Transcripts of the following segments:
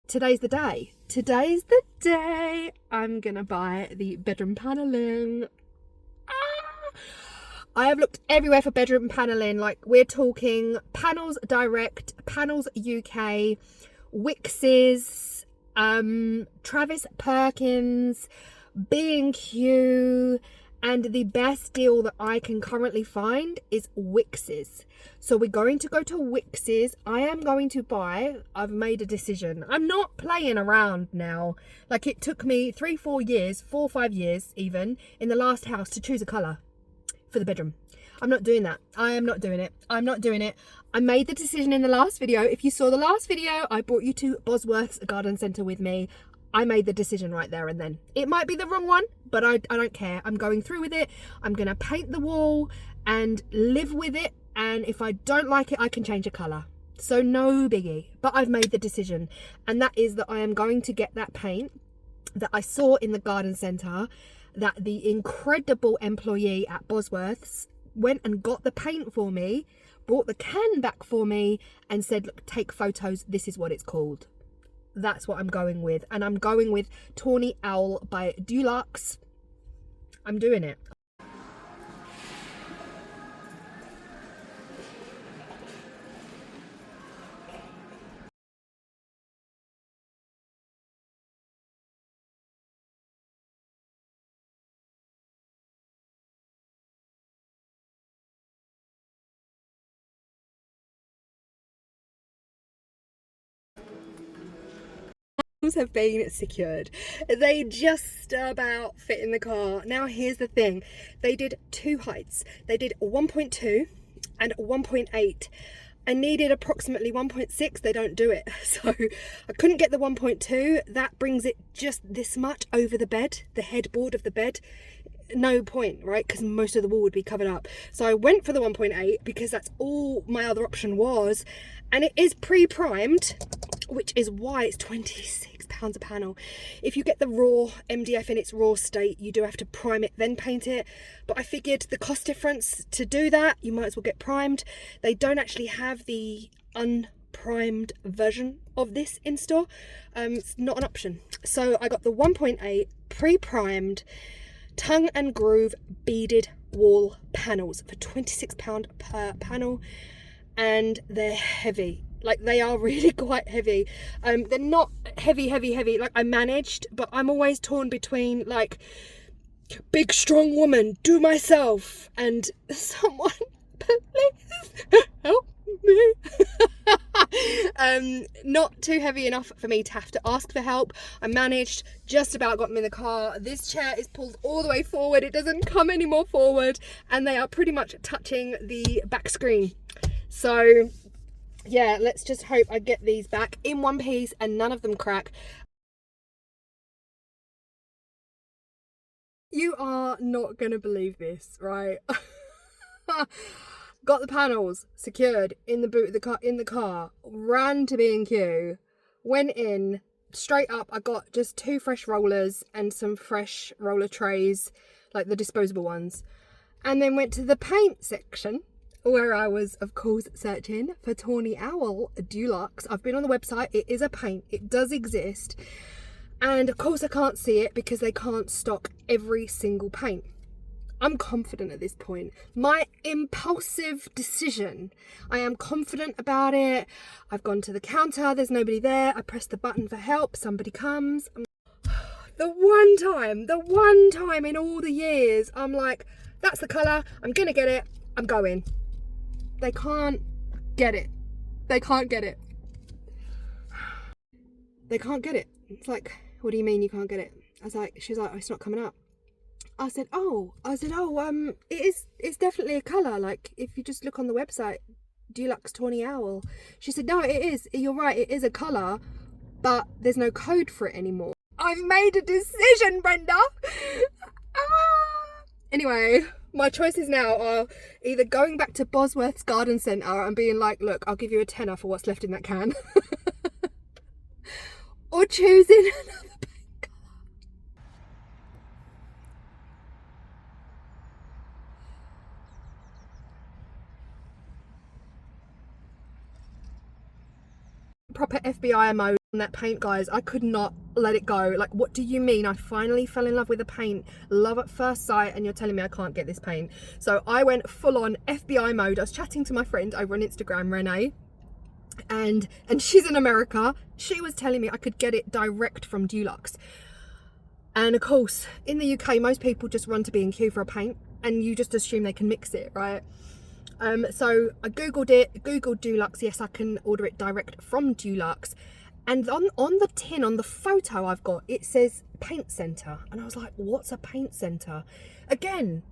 today's the day. Today's the day I'm gonna buy the bedroom paneling. I have looked everywhere for bedroom paneling. Like, we're talking Panels Direct, Panels UK, WICKES, Travis Perkins, B&Q, and the best deal that I can currently find is WICKES. So we're going to go to WICKES. I am going to buy, I've made a decision. I'm not playing around now. Like, it took me 4 years, 5 years even, in the last house to choose a colour for the bedroom. I'm not doing that. I am not doing it. I'm not doing it. I made the decision in the last video. If you saw the last video, I brought you to Bosworth's garden centre with me. I made the decision right there and then. It might be the wrong one, but I don't care. I'm going through with it. I'm going to paint the wall and live with it. And if I don't like it, I can change a colour. So no biggie. But I've made the decision. And that is that I am going to get that paint that I saw in the garden centre, that the incredible employee at Bosworth's went and got the paint for me, brought the can back for me and said, look, take photos. This is what it's called. That's what I'm going with. And I'm going with Tawny Owl by Dulux. I'm doing it. Have been secured. They just about fit in the car. Now here's the thing, they did 2 heights. They did 1.2 and 1.8. I needed approximately 1.6. They don't do it, so I couldn't get the 1.2. That brings it just this much over the bed, the headboard of the bed. No point, right? Because most of the wall would be covered up. So I went for the 1.8 because that's all my other option was, and it is pre-primed, which is why it's £26 a panel. If you get the raw MDF in its raw state, you do have to prime it then paint it, but I figured the cost difference to do that, you might as well get primed. They don't actually have the unprimed version of this in store. It's not an option. So I got the 1.8 pre-primed tongue and groove beaded wall panels for £26 per panel, and they're heavy. Like, they are really quite heavy. They're not heavy like I managed, but I'm always torn between like big strong woman, do myself, and someone please help me. Not too heavy enough for me to have to ask for help. I managed, just about got them in the car. This chair is pulled all the way forward, it doesn't come any more forward, and they are pretty much touching the back screen. So yeah, let's just hope I get these back in one piece and none of them crack. You are not gonna believe this, right? Got the panels secured in the boot of the car, ran to B&Q, went in, straight up I got just 2 fresh rollers and some fresh roller trays, like the disposable ones, and then went to the paint section, where I was of course searching for Tawny Owl Dulux. I've been on the website, it is a paint, it does exist, and of course I can't see it because they can't stock every single paint. I'm confident at this point. My impulsive decision. I am confident about it. I've gone to the counter, there's nobody there. I press the button for help, somebody comes. The one time in all the years, I'm like, that's the colour, I'm gonna get it, I'm going. They can't get it. They can't get it. They can't get it. It's like, what do you mean you can't get it? I was like, she was like, oh, it's not coming up. I said, it's definitely a colour. Like, if you just look on the website, Dulux Tawny Owl. She said, no, it is. You're right, it is a colour, but there's no code for it anymore. I've made a decision, Brenda. Anyway, my choices now are either going back to Bosworth's garden centre and being like, look, I'll give you a tenner for what's left in that can, or choosing another paint colour. Proper FBI mode that paint, guys. I could not let it go. Like, what do you mean I finally fell in love with the paint, love at first sight, and you're telling me I can't get this paint? So I went full on FBI mode. I was chatting to my friend over on Instagram, Renee, and she's in America. She was telling me I could get it direct from Dulux, and of course in the UK most people just run to B&Q for a paint and you just assume they can mix it, right? So I googled Dulux. Yes, I can order it direct from Dulux. And on the tin, on the photo I've got, it says paint centre. And I was like, what's a paint centre? Again,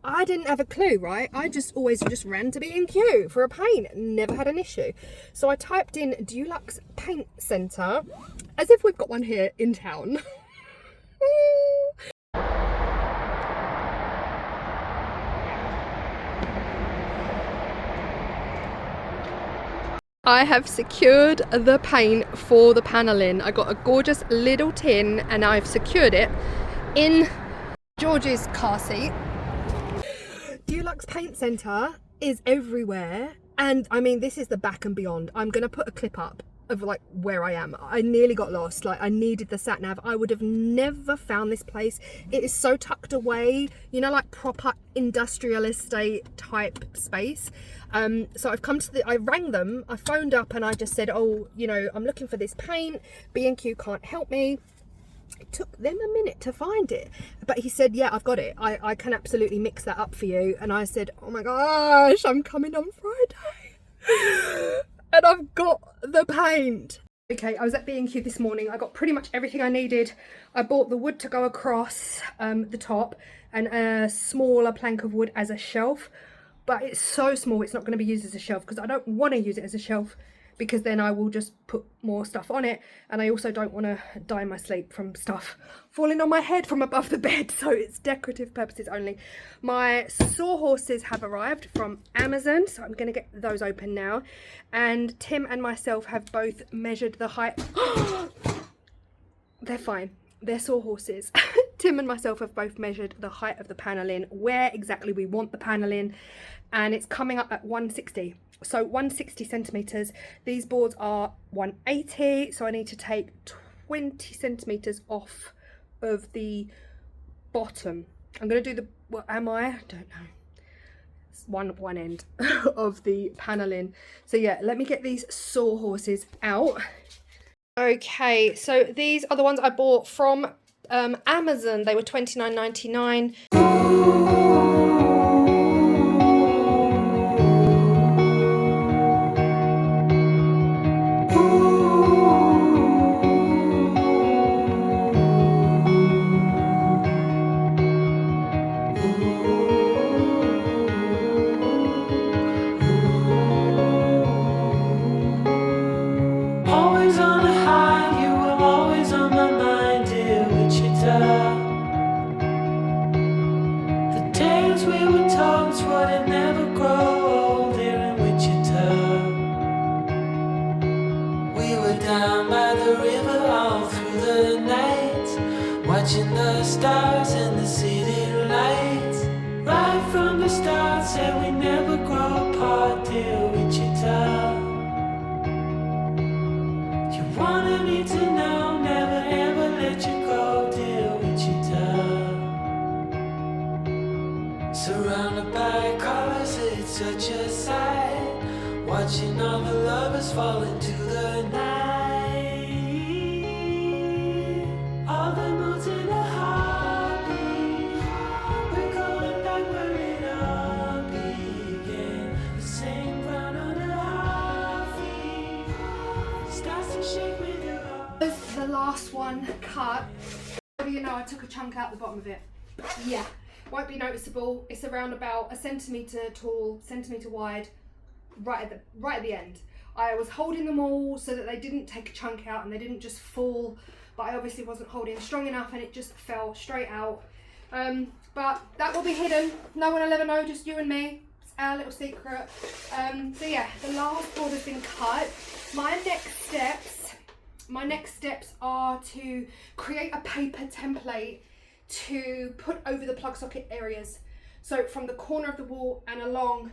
I didn't have a clue, right? I just always just ran to B&Q for a paint, never had an issue. So I typed in Dulux paint centre, as if we've got one here in town. I have secured the paint for the panelling. I got a gorgeous little tin and I've secured it in George's car seat. Dulux Paint Centre is everywhere, and I mean this is the back and beyond. I'm gonna put a clip up of like where I am. I nearly got lost. Like, I needed the sat nav. I would have never found this place. It is so tucked away, you know, like proper industrial estate type space. So I've come to I rang them, I phoned up and I just said, oh, you know, I'm looking for this paint, B&Q can't help me. It took them a minute to find it, but he said, yeah, I've got it. I can absolutely mix that up for you. And I said, oh my gosh, I'm coming on Friday and I've got the paint. Okay, I was at B&Q this morning. I got pretty much everything I needed. I bought the wood to go across the top and a smaller plank of wood as a shelf, but it's so small it's not going to be used as a shelf because I don't want to use it as a shelf, because then I will just put more stuff on it, and I also don't want to die in my sleep from stuff falling on my head from above the bed, so it's decorative purposes only. My sawhorses have arrived from Amazon, so I'm going to get those open now, and Tim and myself have both measured the height. They're fine, they're sawhorses. Tim and myself have both measured the height of the panelling, where exactly we want the panelling, and it's coming up at 160. So 160 centimeters. These boards are 180, so I need to take 20 centimeters off of the bottom. I'm going to do the, what am I don't know. It's one end of the panelling. So yeah, let me get these sawhorses out. Okay, so these are the ones I bought from Amazon. They were $29.99. Watching the stars and the city lights. Right from the start, said we never grow apart, dear Wichita. You wanted me to know, never ever let you go, dear Wichita. Surrounded by colors, it's such a sight. Watching all the lovers fall into the night. All the moods in a heartbeat. We're going back where it all began. The same ground on the heartbeat. Starts to shake with your heart. The last one cut. You know, I took a chunk out the bottom of it. Yeah, won't be noticeable. It's around about a centimetre tall, centimetre wide, right at the end. I was holding them all so that they didn't take a chunk out and they didn't just fall, but I obviously wasn't holding strong enough and it just fell straight out. But that will be hidden. No one will ever know, just you and me. It's our little secret. So yeah, the last board has been cut. My next steps are to create a paper template to put over the plug socket areas. So from the corner of the wall and along,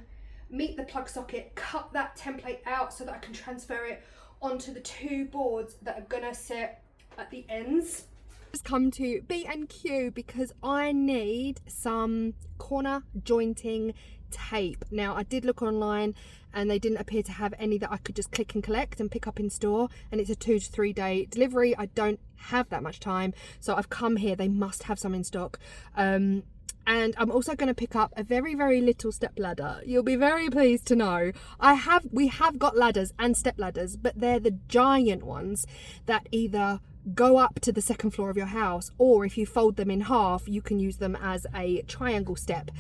meet the plug socket, cut that template out so that I can transfer it onto the 2 boards that are gonna sit at the ends. Just come to B&Q because I need some corner jointing tape. Now I did look online and they didn't appear to have any that I could just click and collect and pick up in store, and it's a 2 to 3 day delivery. I don't have that much time, so I've come here. They must have some in stock. And I'm also going to pick up a very, very little step ladder. You'll be very pleased to know we have got ladders and step ladders, but they're the giant ones that either go up to the 2nd floor of your house, or if you fold them in half, you can use them as a triangle step.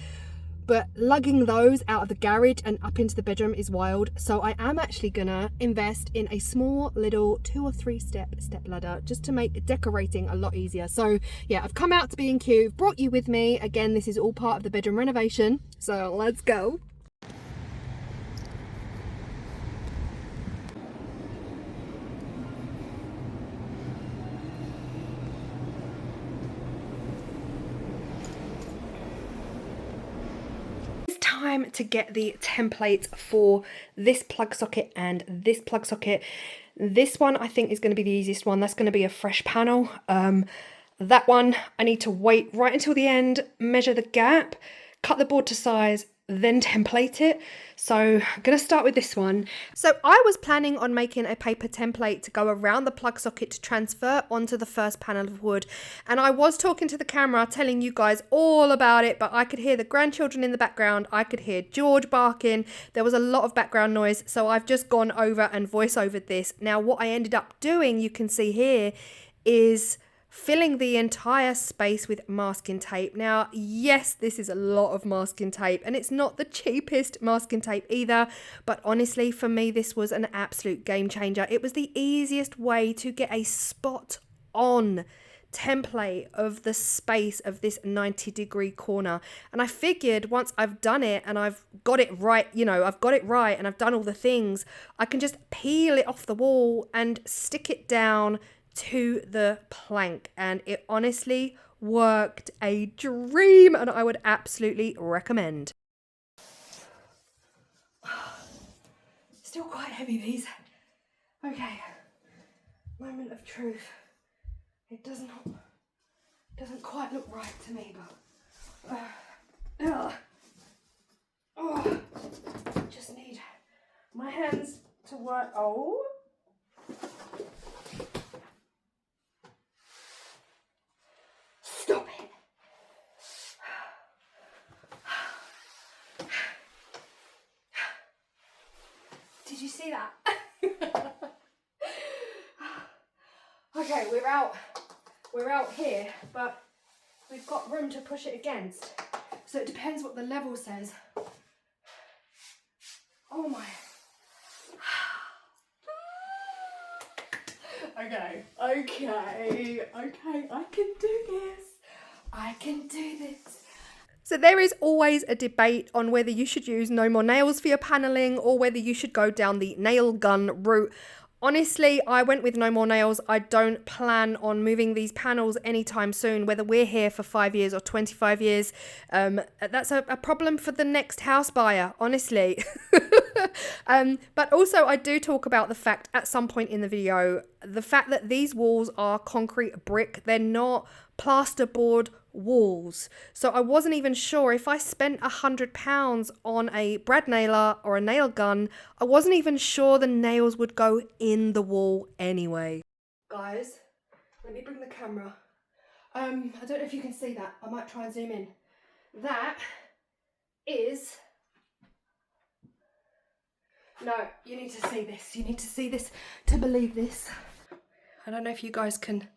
But lugging those out of the garage and up into the bedroom is wild. So I am actually gonna invest in a small little 2 or 3 step ladder just to make decorating a lot easier. So yeah, I've come out to B&Q, brought you with me. Again, this is all part of the bedroom renovation. So let's go. Time to get the templates for this plug socket and this plug socket. This one I think is going to be the easiest one. That's going to be a fresh panel. That one I need to wait right until the end, measure the gap, cut the board to size, then template it. So I'm going to start with this one. So I was planning on making a paper template to go around the plug socket to transfer onto the first panel of wood, and I was talking to the camera telling you guys all about it, but I could hear the grandchildren in the background. I could hear George barking. There was a lot of background noise, so I've just gone over and voice overed this. Now what I ended up doing, you can see here, is filling the entire space with masking tape. Now, yes, this is a lot of masking tape, and it's not the cheapest masking tape either, but honestly, for me, this was an absolute game changer. It was the easiest way to get a spot on template of the space of this 90-degree corner. And I figured once I've done it and I've got it right, I've got it right and I've done all the things, I can just peel it off the wall and stick it down to the plank, and it honestly worked a dream, and I would absolutely recommend. Still quite heavy, these. Okay, moment of truth. It doesn't quite look right to me, but just need my hands to work. Oh. Stop it. Did you see that? Okay, we're out here, but we've got room to push it against. So it depends what the level says. Oh my. Okay, I can do this. I can do this. So there is always a debate on whether you should use no more nails for your paneling or whether you should go down the nail gun route. Honestly, I went with no more nails. I don't plan on moving these panels anytime soon, whether we're here for 5 years or 25 years. That's a problem for the next house buyer, honestly. But also I do talk about the fact at some point in the video, the fact that these walls are concrete brick. They're not plasterboard walls. So I wasn't even sure if I spent £100 on a brad nailer or a nail gun, I wasn't even sure the nails would go in the wall anyway. Guys, let me bring the camera. I don't know if you can see that. I might try and zoom in. That is... No, you need to see this. You need to see this to believe this. I don't know if you guys can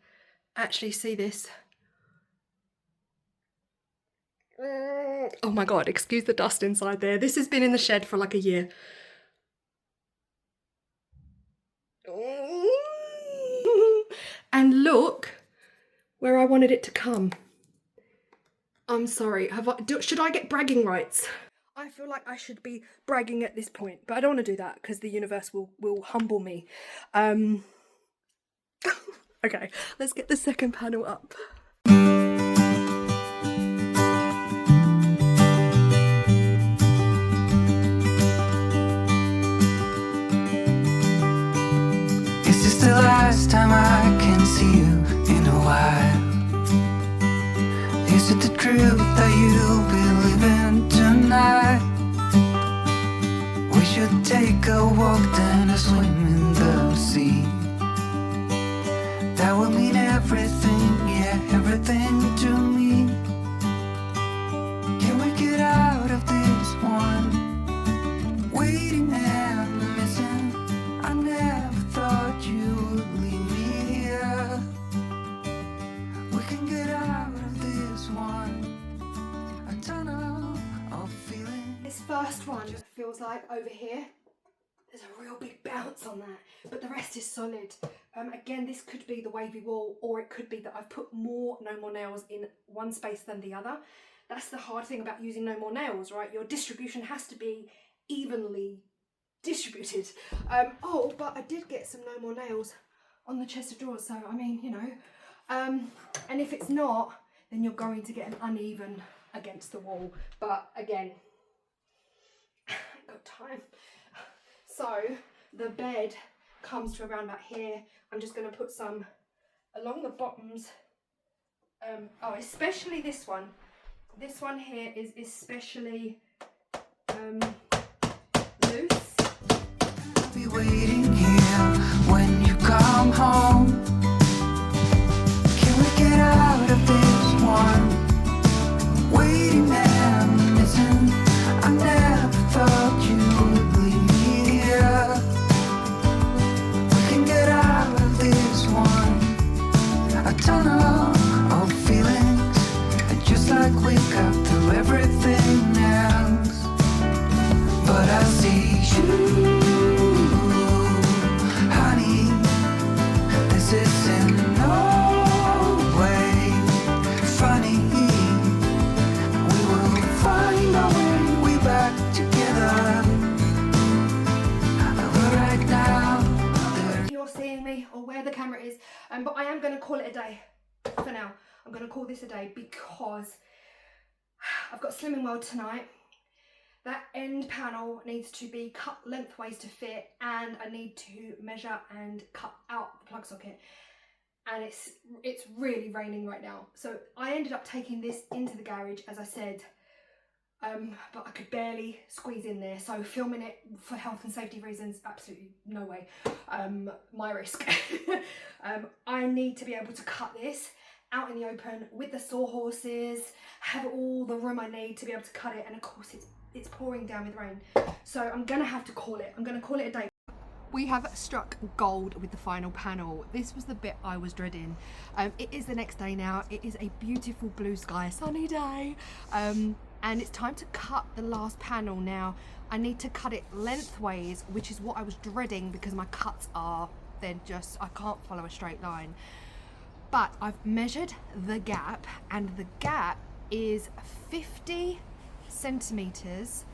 actually see this. Oh my god, excuse the dust inside there. This has been in the shed for like a year. And look where I wanted it to come. I'm sorry, should I get bragging rights? I feel like I should be bragging at this point, but I don't want to do that because the universe will humble me. Okay, let's get the second panel up. see you in a while. Is it the crib that you'll be living tonight? We should take a walk, then a swim in the sea. That will mean everything, yeah, everything to me. Can we get out of this one? Waiting and missing. I never thought you would leave me here. We can get out of this one. A tunnel of feeling. This first one feels like over here there's a real big bounce on that, but the rest is solid. Again, this could be the wavy wall, or it could be that I've put more No More Nails in one space than the other. That's the hard thing about using No More Nails, right? Your distribution has to be evenly distributed. Oh, but I did get some No More Nails on the chest of drawers, so I mean, you know. And if it's not, then you're going to get an uneven against the wall. But again, I ain't got time. So the bed comes to around about here. I'm just going to put some along the bottoms. Oh, especially this one. This one here is especially loose. I'll be waiting here when you come home. Can we get out of this one? Waiting and missing. I never thought you would leave me here. We can get out of this one. A tunnel of feelings, just like we got through everything else. But I see you, honey. This is in no way funny. We will find our way back together. But right now, If you're seeing me or where the camera is, but I am going to call it a day for now. I'm going to call this a day because I've got Slimming World tonight. That end panel needs to be cut lengthways to fit, and I need to measure and cut out the plug socket. And it's really raining right now, so I ended up taking this into the garage, as I said, but I could barely squeeze in there, so filming it for health and safety reasons, absolutely no way. My risk. I need to be able to cut this out in the open with the sawhorses, have all the room I need to be able to cut it, and of course it's pouring down with rain, so I'm gonna have to call it. I'm gonna call it a day. We have struck gold with the final panel. This was the bit I was dreading. It is the next day now. It is a beautiful blue sky, sunny day, and it's time to cut the last panel. Now I need to cut it lengthways, which is what I was dreading because my cuts are, they're just, I can't follow a straight line. But I've measured the gap, and the gap is 50 centimeters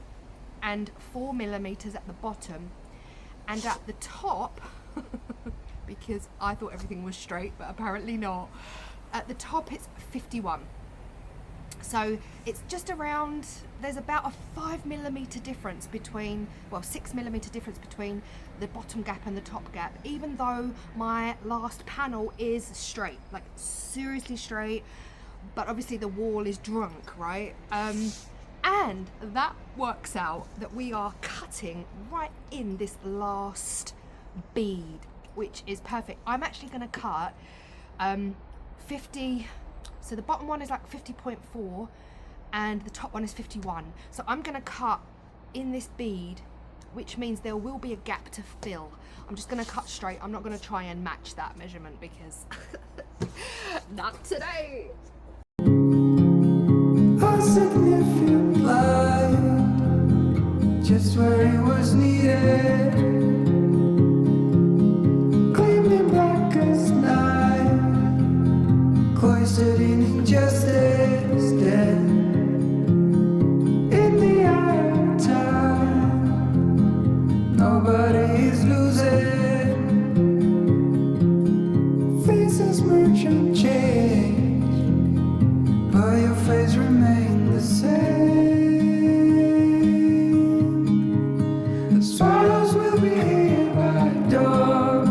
and 4 millimeters at the bottom, and at the top because I thought everything was straight, but apparently not, at the top it's 51. So it's just around, there's about a 5 millimeter difference between, well, 6 millimeter difference between the bottom gap and the top gap, even though my last panel is straight, like seriously straight, but obviously the wall is drunk, right? And that works out that we are cutting right in this last bead, which is perfect. I'm actually going to cut 50, so the bottom one is like 50.4 and the top one is 51. So I'm going to cut in this bead, which means there will be a gap to fill. I'm just going to cut straight. I'm not going to try and match that measurement because not today. a significant light, just where it was needed, gleaming black as night, cloistered in injustice, dead in the eye of time. Nobody is losing, faces merge and change, but your face remains the same. The swallows will be here by dawn.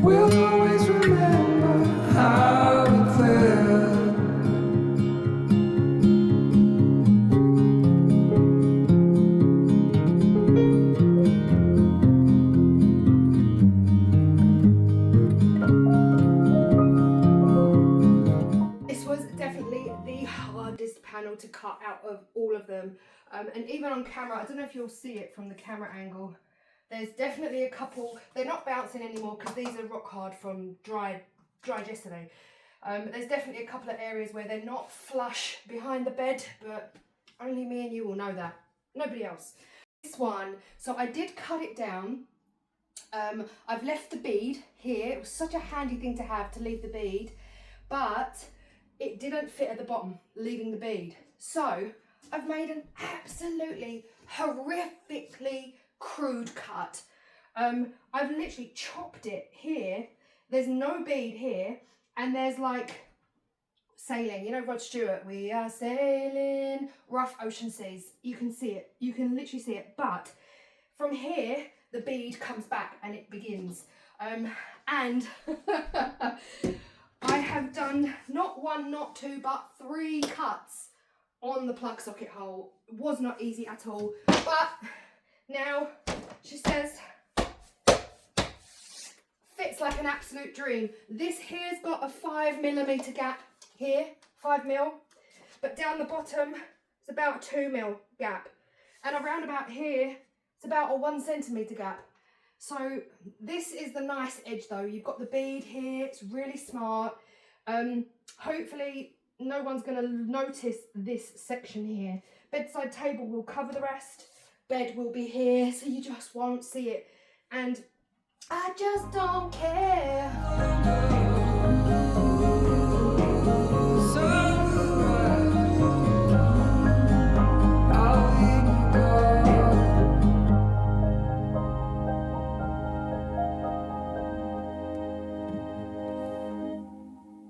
We'll always remember how it felt. This was definitely the hardest panel to cut out of all of them. And even on camera, I don't know if you'll see it from the camera angle, there's definitely a couple, they're not bouncing anymore because these are rock hard from dried yesterday. There's definitely a couple of areas where they're not flush behind the bed, but only me and you will know that, nobody else. This one, so I did cut it down. I've left the bead here. It was such a handy thing to have, to leave the bead, but it didn't fit at the bottom, leaving the bead. So I've made an absolutely horrifically crude cut. I've literally chopped it here. There's no bead here, and there's like sailing, you know, Rod Stewart, we are sailing rough ocean seas. You can see it, you can literally see it, but from here the bead comes back and it begins. And I have done not one, not two, but 3 cuts on the plug socket hole. It was not easy at all, but now she says fits like an absolute dream. This here's got a 5mm gap here, 5mm, but down the bottom it's about a 2mm gap, and around about here it's about a 1cm gap. So this is the nice edge though. You've got the bead here, it's really smart. Hopefully no one's going to notice this section here. Bedside table will cover the rest, bed will be here, so you just won't see it, and I just don't care.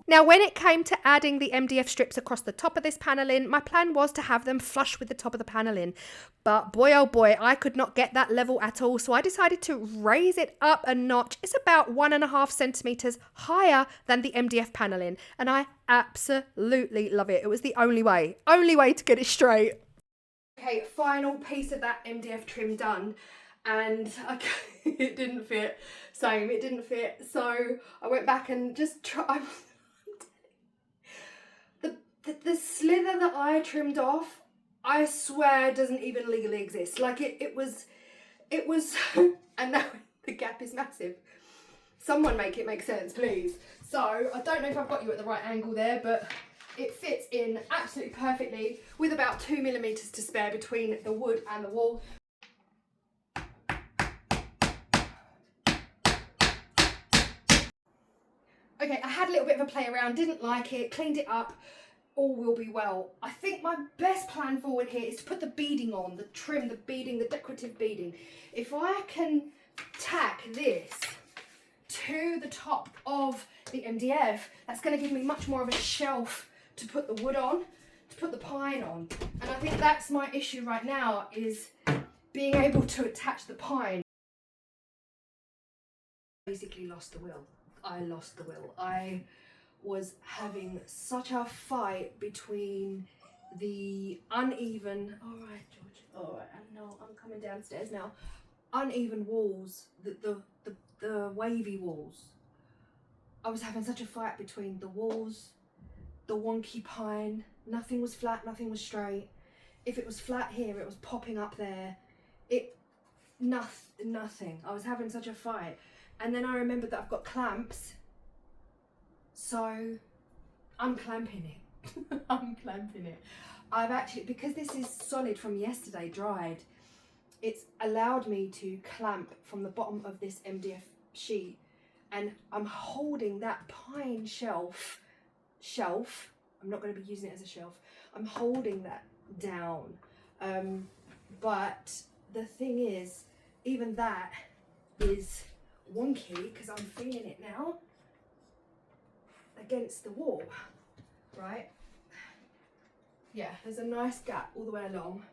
Now, when it came to adding the MDF strips across the top of this paneling, my plan was to have them flush with the top of the paneling. But boy, oh boy, I could not get that level at all. So I decided to raise it up a notch. It's about 1.5 centimeters higher than the MDF paneling. And I absolutely love it. It was the only way to get it straight. Okay, final piece of that MDF trim done. And it didn't fit. Same, it didn't fit. So I went back and just tried. The slither that I trimmed off, I swear doesn't even legally exist. Like it was, and now the gap is massive. Someone make it make sense, please. So I don't know if I've got you at the right angle there, but it fits in absolutely perfectly with about 2mm to spare between the wood and the wall. Okay, I had a little bit of a play around, didn't like it, cleaned it up. All will be well. I think my best plan forward here is to put the beading on, the trim, the beading, the decorative beading. If I can tack this to the top of the MDF, that's going to give me much more of a shelf to put the wood on, to put the pine on. And I think that's my issue right now, is being able to attach the pine. Basically lost the will. I lost the will. I was having such a fight between the uneven, all right George, all right, I know, I'm coming downstairs now, uneven walls, the wavy walls. I was having such a fight between the walls, the wonky pine, nothing was flat, nothing was straight. If it was flat here, it was popping up there. Nothing. I was having such a fight. And then I remembered that I've got clamps, so I'm clamping it. I'm clamping it. I've actually, because this is solid from yesterday, dried, it's allowed me to clamp from the bottom of this MDF sheet, and I'm holding that pine shelf, I'm not going to be using it as a shelf, I'm holding that down. But the thing is, even that is wonky because I'm feeling it now against the wall, right? Yeah, there's a nice gap all the way along,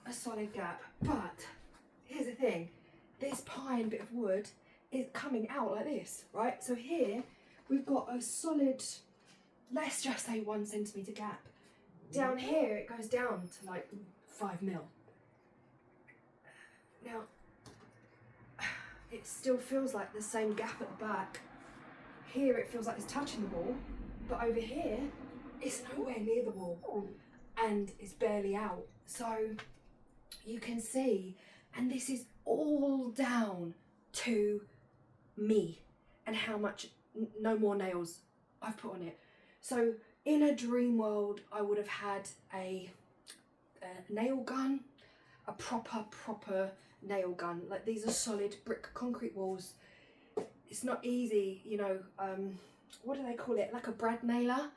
a solid gap, but here's the thing, this pine bit of wood is coming out like this, right? So here we've got a solid, let's just say 1 centimetre gap. Down here it goes down to like 5 mil. Now, it still feels like the same gap at the back. Here it feels like it's touching the wall, but over here it's nowhere near the wall and it's barely out. So you can see, and this is all down to me and how much no more nails I've put on it. So in a dream world, I would have had a nail gun, a proper nail gun. Like, these are solid brick concrete walls. It's not easy, you know, what do they call it? Like a brad nailer?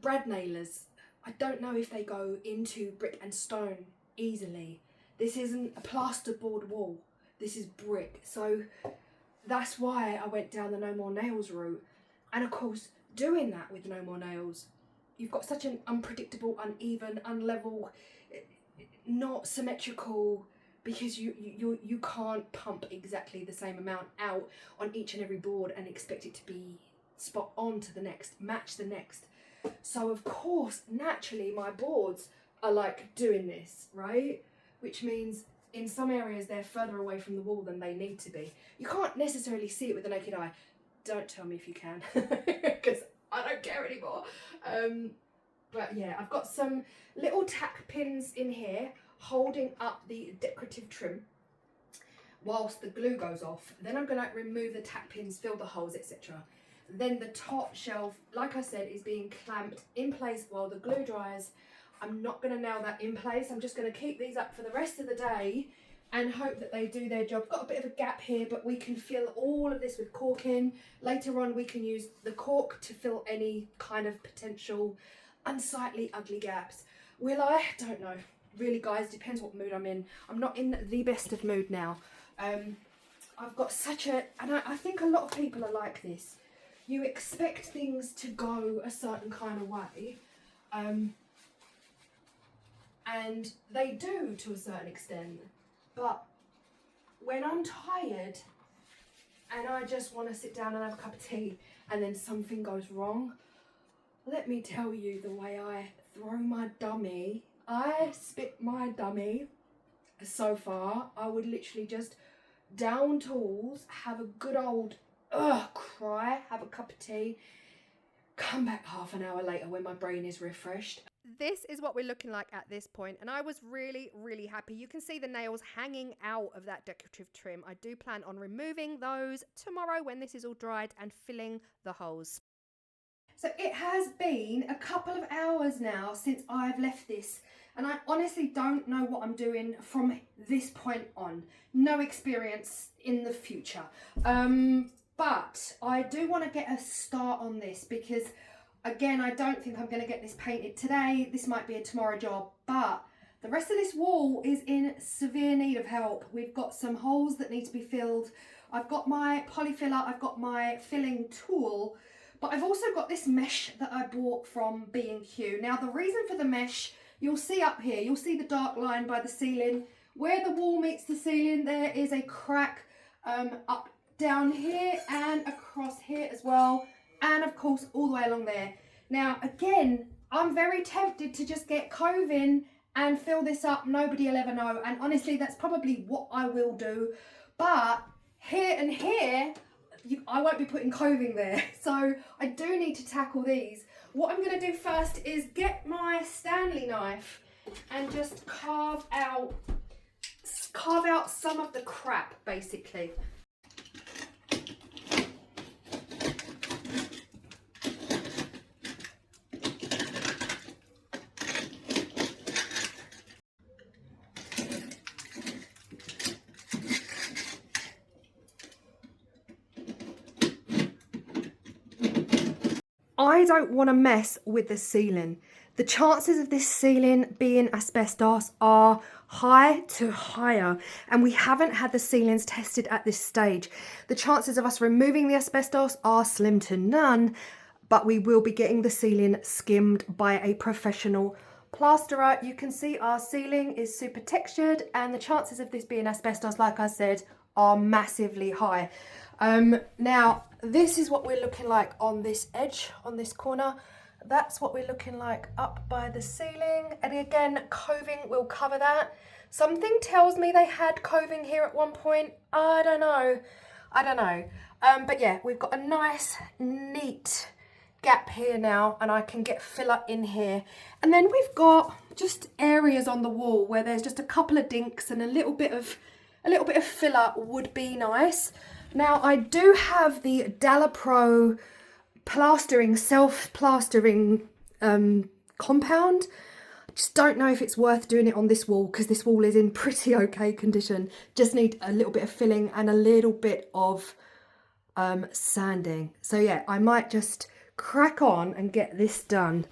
Brad nailers, I don't know if they go into brick and stone easily. This isn't a plasterboard wall, this is brick. So that's why I went down the no more nails route. And of course, doing that with no more nails, you've got such an unpredictable, uneven, unlevel, not symmetrical, because you can't pump exactly the same amount out on each and every board and expect it to be spot on to the next, match the next. So of course, naturally, my boards are like doing this, right? Which means in some areas they're further away from the wall than they need to be. You can't necessarily see it with the naked eye. Don't tell me if you can, because I don't care anymore. But yeah, I've got some little tack pins in here holding up the decorative trim whilst the glue goes off. Then I'm going to remove the tack pins, fill the holes, etc. Then the top shelf, like I said, is being clamped in place while the glue dries. I'm not going to nail that in place. I'm just going to keep these up for the rest of the day and hope that they do their job. Got a bit of a gap here, but we can fill all of this with corking. Later on, we can use the cork to fill any kind of potential unsightly, ugly gaps. Will I? Don't know. Really, guys, depends what mood I'm in. I'm not in the best of mood now. I've got such a, and I think a lot of people are like this. You expect things to go a certain kind of way, and they do to a certain extent. But when I'm tired and I just want to sit down and have a cup of tea and then something goes wrong, let me tell you, the way I throw my dummy, I spit my dummy so far, I would literally just down tools, have a good old cry, have a cup of tea, come back half an hour later when my brain is refreshed. This is what we're looking like at this point, and I was really happy. You can see the nails hanging out of that decorative trim. I do plan on removing those tomorrow when this is all dried and filling the holes. So it has been a couple of hours now since I've left this, and I honestly don't know what I'm doing from this point on. No experience in the future. But I do want to get a start on this because, again, I don't think I'm going to get this painted today. This might be a tomorrow job, but the rest of this wall is in severe need of help. We've got some holes that need to be filled. I've got my polyfiller, I've got my filling tool, but I've also got this mesh that I bought from B&Q. Now, the reason for the mesh, you'll see up here, you'll see the dark line by the ceiling. Where the wall meets the ceiling, there is a crack up down here and across here as well. And of course, all the way along there. Now, again, I'm very tempted to just get cove in and fill this up. Nobody will ever know. And honestly, that's probably what I will do. But here and here, I won't be putting coving there. So I do need to tackle these. What I'm going to do first is get my Stanley knife and just carve out some of the crap, basically. I don't want to mess with the ceiling. The chances of this ceiling being asbestos are high to higher, and we haven't had the ceilings tested at this stage. The chances of us removing the asbestos are slim to none, but we will be getting the ceiling skimmed by a professional plasterer, you can see our ceiling is super textured and the chances of this being asbestos, like I said, are massively high. Now, this is what we're looking like on this edge, on this corner. That's what we're looking like up by the ceiling. And again, coving will cover that. Something tells me they had coving here at one point. I don't know. But yeah, we've got a nice, neat gap here now, and I can get filler in here. And then we've got just areas on the wall where there's just a couple of dinks, and a little bit of filler would be nice. Now, I do have the Dalla Pro plastering, self-plastering compound. Just don't know if it's worth doing it on this wall because this wall is in pretty okay condition. Just need a little bit of filling and a little bit of sanding. So yeah, I might just crack on and get this done.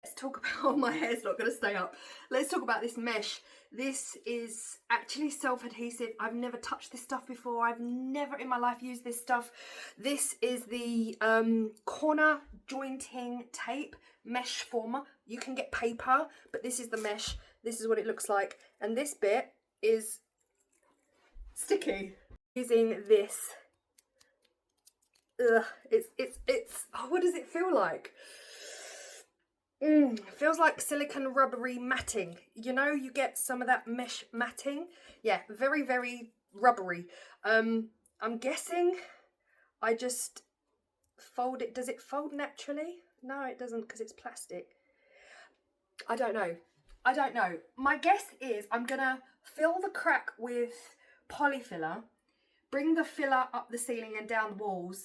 Let's talk about, oh, my hair's not going to stay up. Let's talk about this mesh. This is actually self-adhesive. I've never touched this stuff before. I've never in my life used this stuff. This is the corner jointing tape mesh former. You can get paper, but this is the mesh. This is what it looks like. And this bit is sticky. Using this. It's oh, what does it feel like? It feels like silicone rubbery matting. You know, you get some of that mesh matting. Yeah, very, very rubbery. I'm guessing I just fold it. Does it fold naturally? No, it doesn't because it's plastic. I don't know. My guess is I'm gonna fill the crack with polyfiller, bring the filler up the ceiling and down the walls,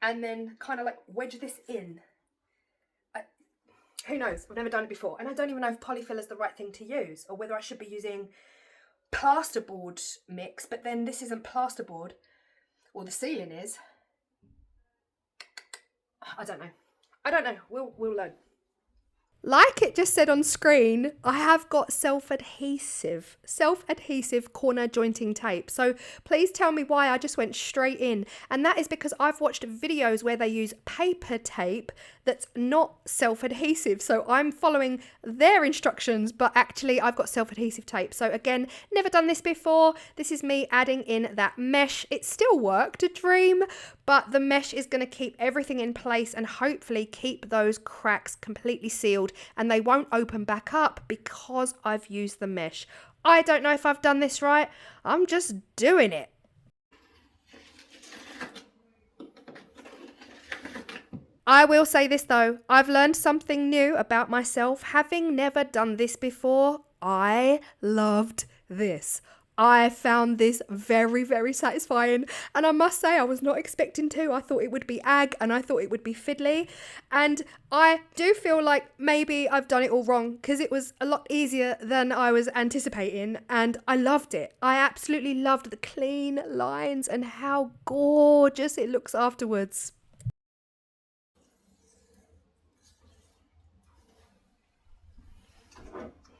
and then kind of like wedge this in. Who knows? I've never done it before. And I don't even know if polyfiller is the right thing to use or whether I should be using plasterboard mix, but then this isn't plasterboard. Well, the ceiling is. I don't know. We'll learn. Like it just said on screen, I have got self-adhesive corner jointing tape. So please tell me why I just went straight in. And that is because I've watched videos where they use paper tape that's not self-adhesive. So I'm following their instructions, but actually I've got self-adhesive tape. So again, never done this before. This is me adding in that mesh. It still worked a dream, but the mesh is going to keep everything in place and hopefully keep those cracks completely sealed and they won't open back up because I've used the mesh. I don't know if I've done this right. I'm just doing it. I will say this though, I've learned something new about myself. Having never done this before, I loved this. I found this very, very satisfying, and I must say I was not expecting to. I thought it would be ag and I thought it would be fiddly, and I do feel like maybe I've done it all wrong because it was a lot easier than I was anticipating, and I loved it. I absolutely loved the clean lines and how gorgeous it looks afterwards.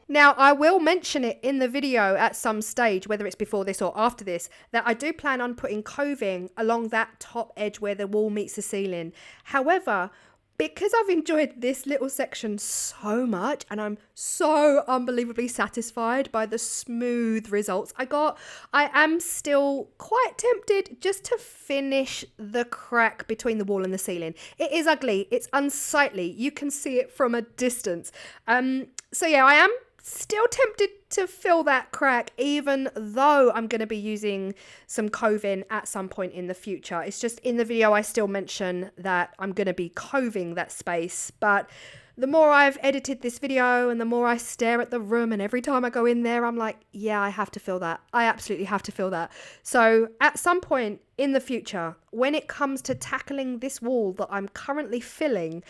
Now, I will mention it in the video at some stage, whether it's before this or after this, that I do plan on putting coving along that top edge where the wall meets the ceiling. However, because I've enjoyed this little section so much and I'm so unbelievably satisfied by the smooth results I got, I am still quite tempted just to finish the crack between the wall and the ceiling. It is ugly. It's unsightly. You can see it from a distance. So yeah, I am still tempted to fill that crack, even though I'm going to be using some coving at some point in the future. It's just in the video I still mention that I'm going to be coving that space, but the more I've edited this video and the more I stare at the room and every time I go in there, I'm like, yeah, I have to fill that. I absolutely have to fill that. So at some point in the future, when it comes to tackling this wall that I'm currently filling,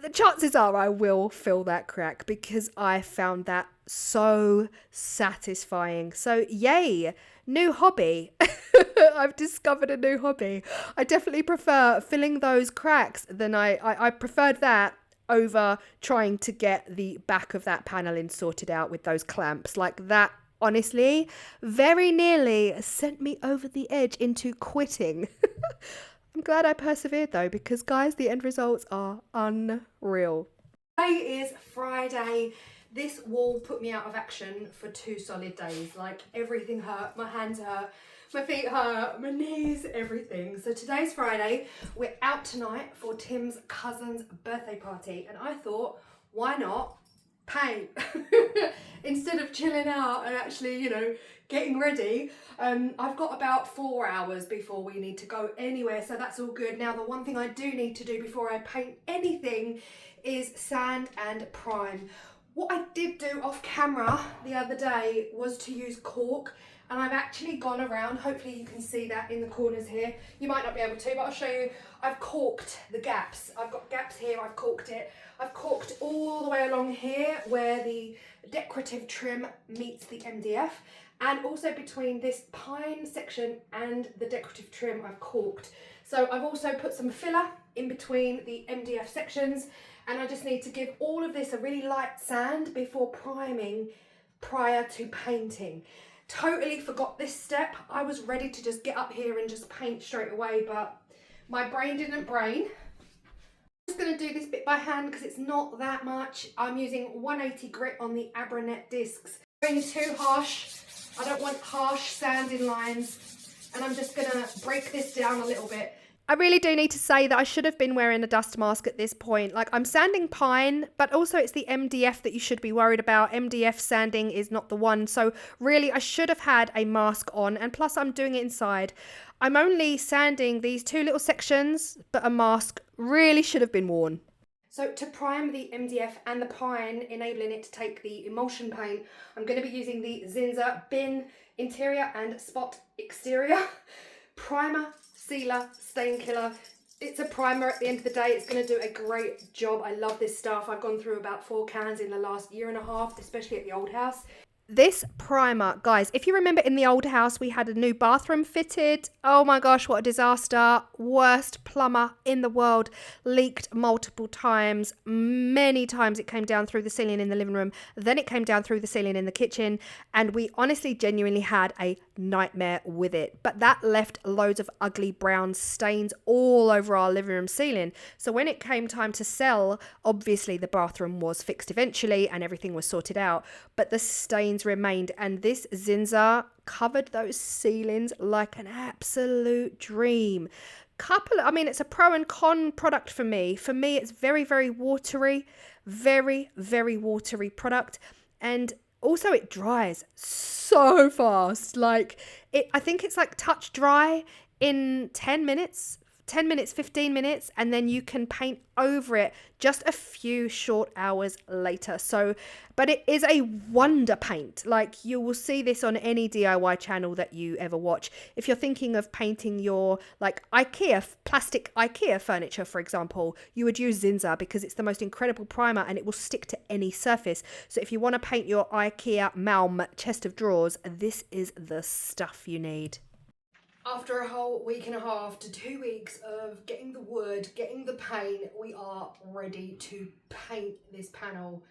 the chances are I will fill that crack because I found that so satisfying. So yay, new hobby. I've discovered a new hobby. I definitely prefer filling those cracks than I preferred that over trying to get the back of that paneling sorted out with those clamps. Like that, honestly, very nearly sent me over the edge into quitting. I'm glad I persevered though, because guys, the end results are unreal. Today is Friday. This wall put me out of action for 2 solid days. Like, everything hurt, my hands hurt, my feet hurt, my knees, everything. So today's Friday, we're out tonight for Tim's cousin's birthday party, and I thought, why not paint? Instead of chilling out and actually, you know, getting ready. I've got about 4 hours before we need to go anywhere, so that's all good. Now, the one thing I do need to do before I paint anything is sand and prime. What I did do off camera the other day was to use cork, and I've actually gone around, hopefully you can see that in the corners here. You might not be able to, but I'll show you. I've corked the gaps. I've got gaps here, I've corked it. I've corked all the way along here where the decorative trim meets the MDF, and also between this pine section and the decorative trim I've corked. So I've also put some filler in between the MDF sections, and I just need to give all of this a really light sand before priming prior to painting. Totally forgot this step. I was ready to just get up here and just paint straight away, but my brain didn't brain. I'm just going to do this bit by hand because it's not that much. I'm using 180 grit on the Abranet discs. Going too harsh. I don't want harsh sanding lines, and I'm just going to break this down a little bit. I really do need to say that I should have been wearing a dust mask at this point. Like, I'm sanding pine, but also it's the MDF that you should be worried about. MDF sanding is not the one. So really, I should have had a mask on, and plus I'm doing it inside. I'm only sanding these 2 little sections, but a mask really should have been worn. So to prime the MDF and the pine, enabling it to take the emulsion paint, I'm going to be using the Zinsser Bin Interior and Spot Exterior Primer, Sealer, Stain Killer. It's a primer at the end of the day. It's going to do a great job. I love this stuff. I've gone through about 4 cans in the last 1.5 years, especially at the old house. This primer, guys, if you remember in the old house, we had a new bathroom fitted. Oh my gosh, what a disaster. Worst plumber in the world. Leaked multiple times. Many times it came down through the ceiling in the living room. Then it came down through the ceiling in the kitchen. And we honestly, genuinely had a nightmare with it. But that left loads of ugly brown stains all over our living room ceiling. So when it came time to sell, obviously the bathroom was fixed eventually and everything was sorted out. But the stains remained, and this Zinsser covered those ceilings like an absolute dream. I mean, it's a pro and con product for me. For me, it's very, very watery, very, very watery product, and also it dries so fast. Like, I think it's like touch dry in 10 minutes, 15 minutes, and then you can paint over it just a few short hours later. So, but it is a wonder paint. Like, you will see this on any DIY channel that you ever watch. If you're thinking of painting your, like, plastic IKEA furniture, for example, you would use Zinsser because it's the most incredible primer and it will stick to any surface. So if you want to paint your IKEA Malm chest of drawers, this is the stuff you need. After a whole 1.5 weeks to 2 weeks of getting the wood, getting the paint, we are ready to paint this panel.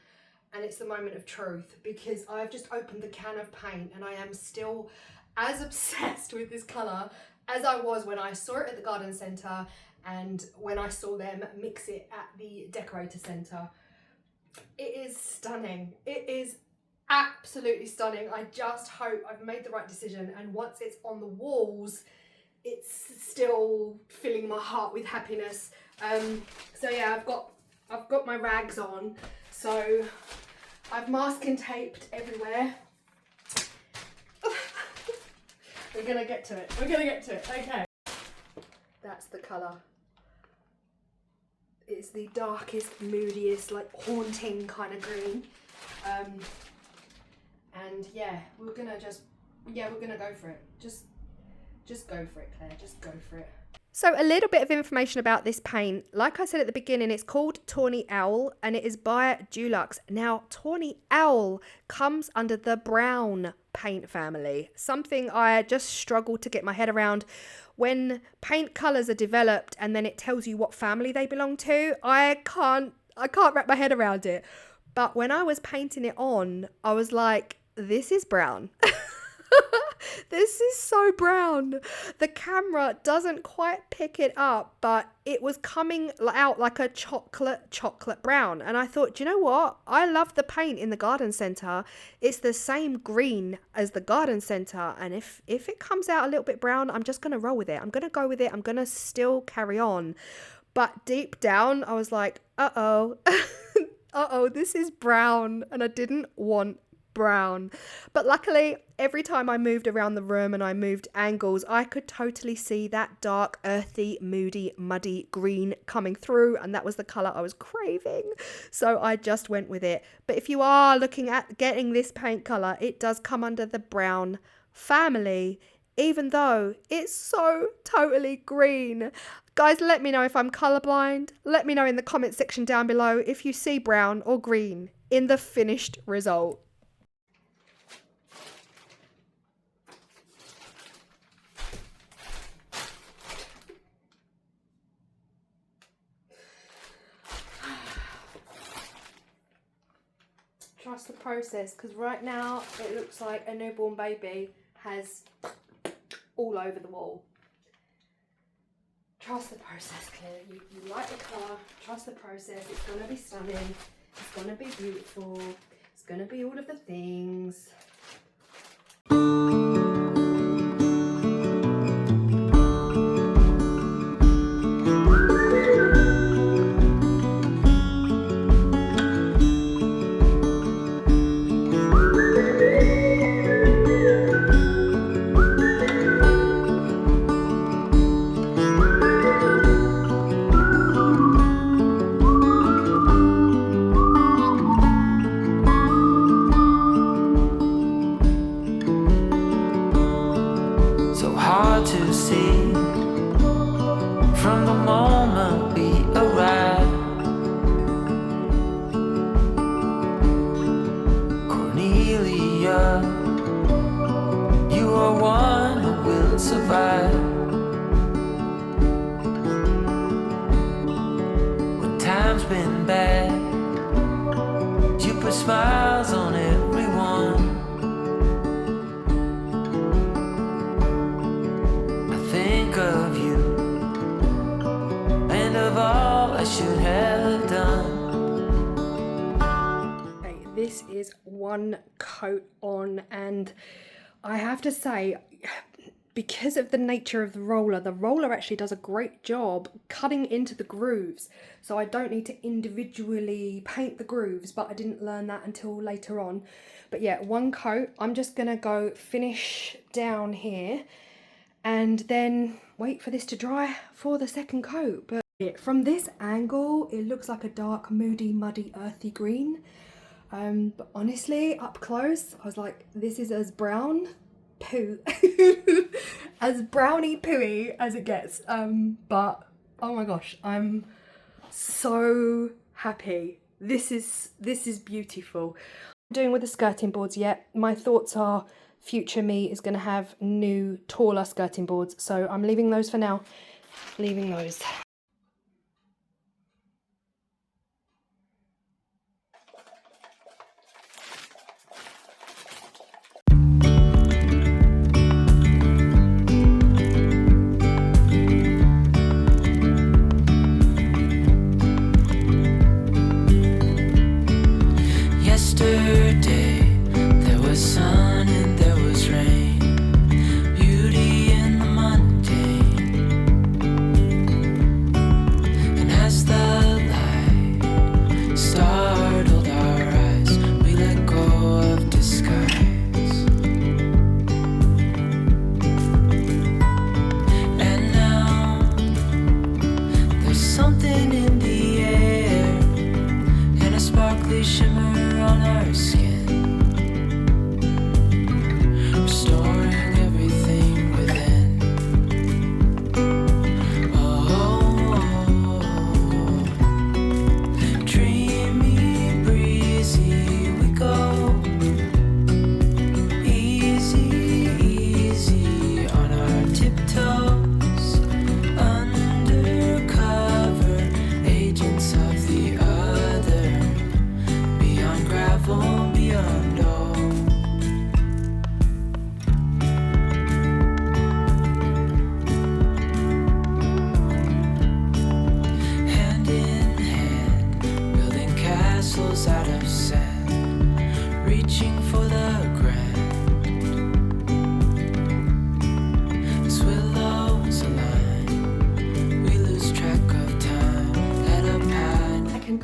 And it's the moment of truth because I've just opened the can of paint and I am still as obsessed with this colour as I was when I saw it at the garden centre and when I saw them mix it at the decorator centre. It is stunning. It is absolutely stunning. I just hope I've made the right decision, and once it's on the walls it's still filling my heart with happiness. So yeah, I've got my rags on, so I've masking taped everywhere. We're gonna get to it, okay. That's the colour. It's the darkest, moodiest, like haunting kind of green. And yeah, we're gonna go for it. Just go for it, Claire, just go for it. So a little bit of information about this paint. Like I said at the beginning, it's called Tawny Owl and it is by Dulux. Now, Tawny Owl comes under the brown paint family, something I just struggle to get my head around. When paint colours are developed and then it tells you what family they belong to, I can't wrap my head around it. But when I was painting it on, I was like, this is brown. This is so brown. The camera doesn't quite pick it up, but it was coming out like a chocolate brown. And I thought, do you know what? I love the paint in the garden centre. It's the same green as the garden centre. And if it comes out a little bit brown, I'm just going to roll with it. I'm going to go with it. I'm going to still carry on. But deep down, I was like, uh-oh, uh-oh, this is brown. And I didn't want brown. But luckily, every time I moved around the room and I moved angles, I could totally see that dark, earthy, moody, muddy green coming through, and that was the color I was craving, so I just went with it. But if you are looking at getting this paint color, it does come under the brown family, even though it's so totally green. Guys, let me know if I'm colorblind. Let me know in the comment section down below if you see brown or green in the finished result. Trust the process, because right now it looks like a newborn baby has all over the wall. Trust the process, Claire. You like the colour, trust the process. It's going to be stunning, it's going to be beautiful, it's going to be all of the things. Been bad, you put smiles on everyone. I think of you and of all I should have done. Okay, this is one coat on, and I have to say, because of the nature of the roller actually does a great job cutting into the grooves. So I don't need to individually paint the grooves, but I didn't learn that until later on. But yeah, one coat. I'm just gonna go finish down here and then wait for this to dry for the second coat. But from this angle, it looks like a dark, moody, muddy, earthy green. But honestly, up close, I was like, this is as brown poo as brownie pooey as it gets. But oh my gosh, I'm so happy. This is beautiful. I'm doing with the skirting boards yet. My thoughts are future me is going to have new taller skirting boards, so I'm leaving those for now. Leaving those.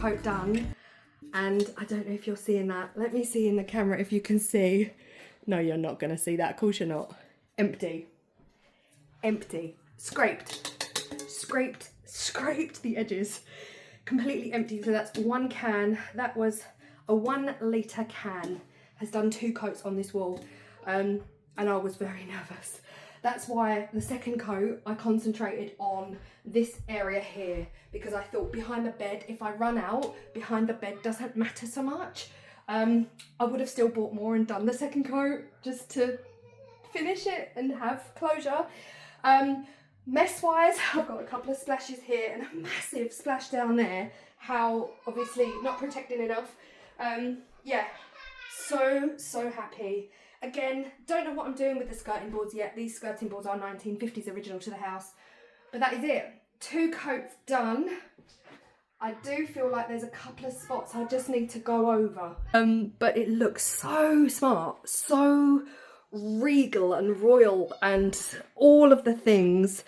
coat done. And I don't know if you're seeing that. Let me see in the camera if you can see. No, you're not going to see that. Of course you're not. Empty. Empty. Scraped the edges. Completely empty. So that's one can. That was a 1 litre can. Has done 2 coats on this wall. And I was very nervous. That's why the second coat I concentrated on this area here, because I thought behind the bed, if I run out, behind the bed doesn't matter so much. I would have still bought more and done the second coat just to finish it and have closure. Mess wise, I've got a couple of splashes here and a massive splash down there. How obviously not protecting enough. Yeah, so happy. Again, don't know what I'm doing with the skirting boards yet. These skirting boards are 1950s original to the house. But that is it. 2 coats done. I do feel like there's a couple of spots I just need to go over. But it looks so smart, so regal and royal and all of the things.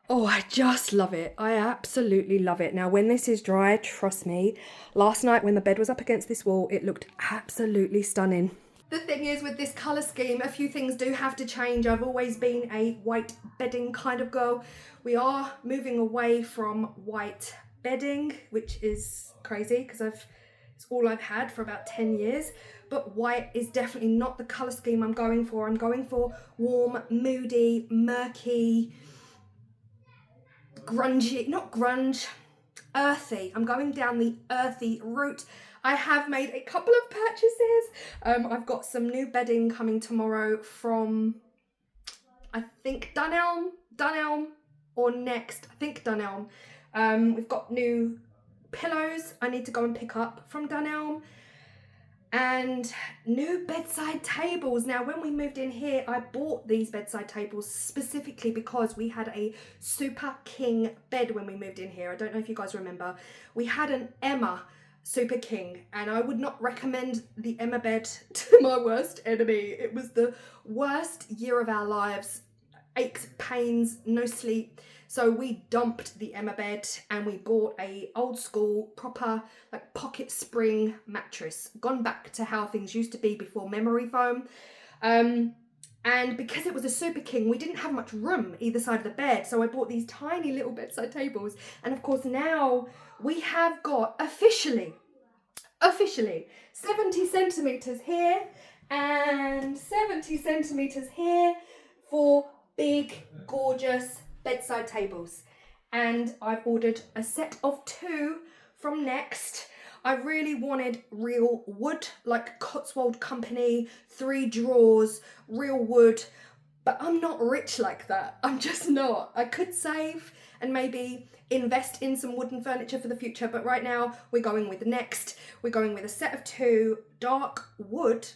Oh, I just love it. I absolutely love it. Now, when this is dry, trust me, last night when the bed was up against this wall, it looked absolutely stunning. The thing is, with this colour scheme, a few things do have to change. I've always been a white bedding kind of girl. We are moving away from white bedding, which is crazy because it's all I've had for about 10 years. But white is definitely not the colour scheme I'm going for. I'm going for warm, moody, murky, grungy, not grunge, earthy. I'm going down the earthy route. I have made a couple of purchases. I've got some new bedding coming tomorrow from, I think, Dunelm or Next. I think Dunelm. We've got new pillows I need to go and pick up from Dunelm. And new bedside tables. Now, when we moved in here, I bought these bedside tables specifically because we had a super king bed when we moved in here. I don't know if you guys remember. We had an Emma Super King, and I would not recommend the Emma bed to my worst enemy. It was the worst year of our lives. Aches, pains, no sleep. So we dumped the Emma bed and we bought a old school proper like pocket spring mattress. Gone back to how things used to be before memory foam. And because it was a Super King, we didn't have much room either side of the bed. So I bought these tiny little bedside tables. And of course now we have got officially 70 centimetres here and 70 centimetres here for big, gorgeous bedside tables. And I've ordered a set of 2 from Next. I really wanted real wood, like Cotswold Company, 3 drawers, real wood, but I'm not rich like that. I'm just not. I could save and maybe invest in some wooden furniture for the future, but right now we're going with Next. We're going with a set of 2 dark wood,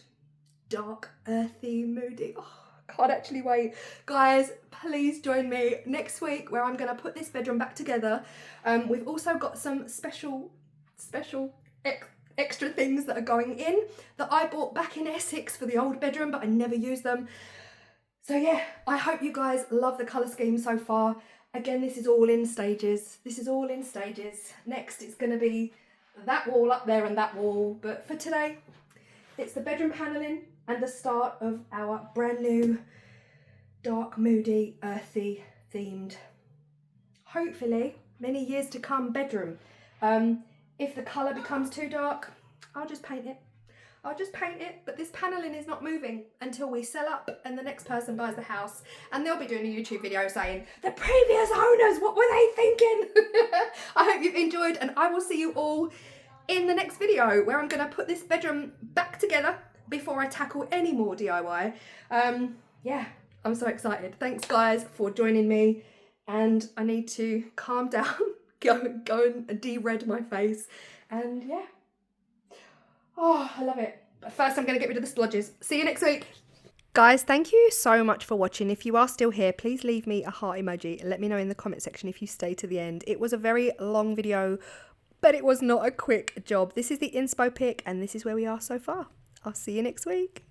dark, earthy, moody. Oh, can't actually wait. Guys, please join me next week where I'm going to put this bedroom back together. We've also got some special extra things that are going in that I bought back in Essex for the old bedroom, but I never used them. So yeah, I hope you guys love the colour scheme so far. Again, this is all in stages. Next, it's going to be that wall up there and that wall. But for today, it's the bedroom panelling and the start of our brand new dark, moody, earthy themed, hopefully many years to come bedroom. If the colour becomes too dark, I'll just paint it. But this panelling is not moving until we sell up and the next person buys the house, and they'll be doing a YouTube video saying, the previous owners, what were they thinking? I hope you've enjoyed, and I will see you all in the next video where I'm going to put this bedroom back together before I tackle any more DIY. Yeah, I'm so excited. Thanks guys for joining me, and I need to calm down, go and de-red my face, and yeah. Oh, I love it. But first I'm going to get rid of the splodges. See you next week. Guys, thank you so much for watching. If you are still here, please leave me a heart emoji and let me know in the comment section if you stay to the end. It was a very long video, but it was not a quick job. This is the inspo pic and this is where we are so far. I'll see you next week.